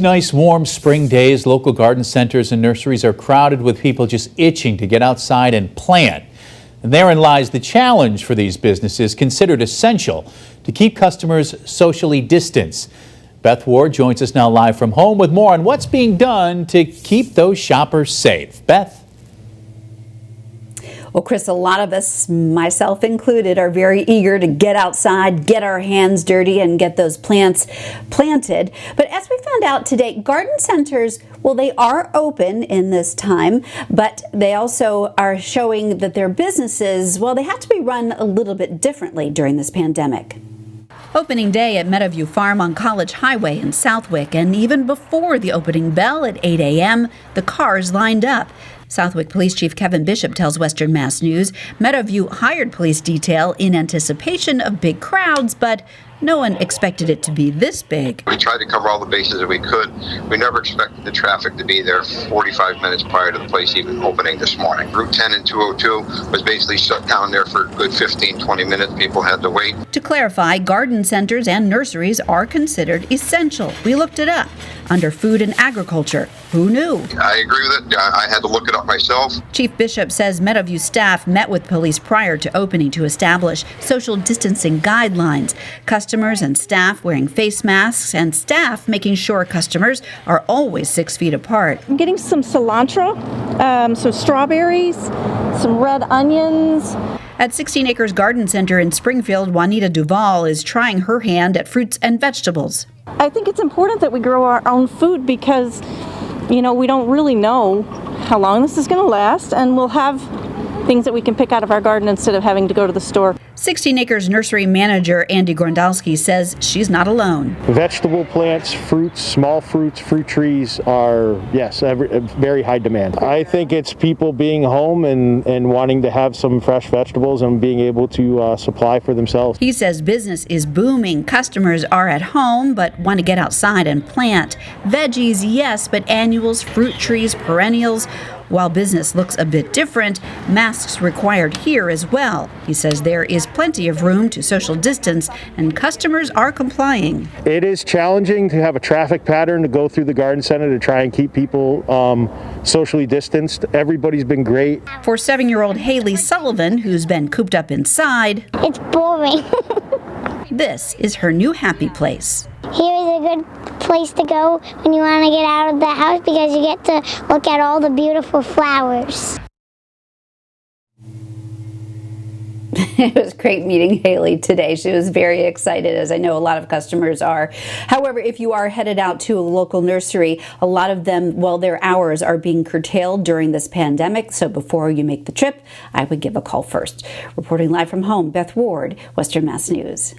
Nice warm spring days, local garden centers and nurseries are crowded with people just itching to get outside and plant. And therein lies the challenge for these businesses considered essential to keep customers socially distanced. Beth Ward joins us now live from home with more on what's being done to keep those shoppers safe. Beth? Well, Chris, a lot of us, myself included, are very eager to get outside, get our hands dirty, and get those plants planted. But as we found out today, garden centers, well, they are open in this time, but they also are showing that their businesses, well, they have to be run a little bit differently during this pandemic. Opening day at Meadowview Farm on College Highway in Southwick, and even before the opening bell at 8 a.m., the cars lined up. Southwick Police Chief Kevin Bishop tells Western Mass News Meadowview hired police detail in anticipation of big crowds, but no one expected it to be this big. We tried to cover all the bases that we could. We never expected the traffic to be there 45 minutes prior to the place even opening this morning. Route 10 and 202 was basically shut down there for a good 15-20 minutes. People had to wait. To clarify, garden centers and nurseries are considered essential. We looked it up under food and agriculture. Who knew? I agree with it. I had to look it up myself. Chief Bishop says Meadowview staff met with police prior to opening to establish social distancing guidelines. Customers and staff wearing face masks and staff making sure customers are always 6 feet apart. I'm getting some cilantro, some strawberries, some red onions. At 16 Acres Garden Center in Springfield, Juanita Duval is trying her hand at fruits and vegetables. I think it's important that we grow our own food because, we don't really know how long this is going to last, and we'll have things that we can pick out of our garden instead of having to go to the store. 16 Acres nursery manager Andy Grondalski says she's not alone. Vegetable plants, fruits, small fruits, fruit trees are, yes, very high demand. I think it's people being home and wanting to have some fresh vegetables and being able to supply for themselves. He says business is booming. Customers are at home but want to get outside and plant. Veggies, yes, but annuals, fruit trees, perennials. While business looks a bit different, masks required here as well. He says there is plenty of room to social distance and customers are complying. It is challenging to have a traffic pattern to go through the garden center to try and keep people socially distanced. Everybody's been great. For 7-year-old Haley Sullivan, who's been cooped up inside, it's boring. This is her new happy place. Here is a good place to go when you want to get out of the house because you get to look at all the beautiful flowers. It was great meeting Haley today. She was very excited, as I know a lot of customers are. However, if you are headed out to a local nursery, a lot of them, well, their hours are being curtailed during this pandemic. So before you make the trip, I would give a call first. Reporting live from home, Beth Ward, Western Mass News.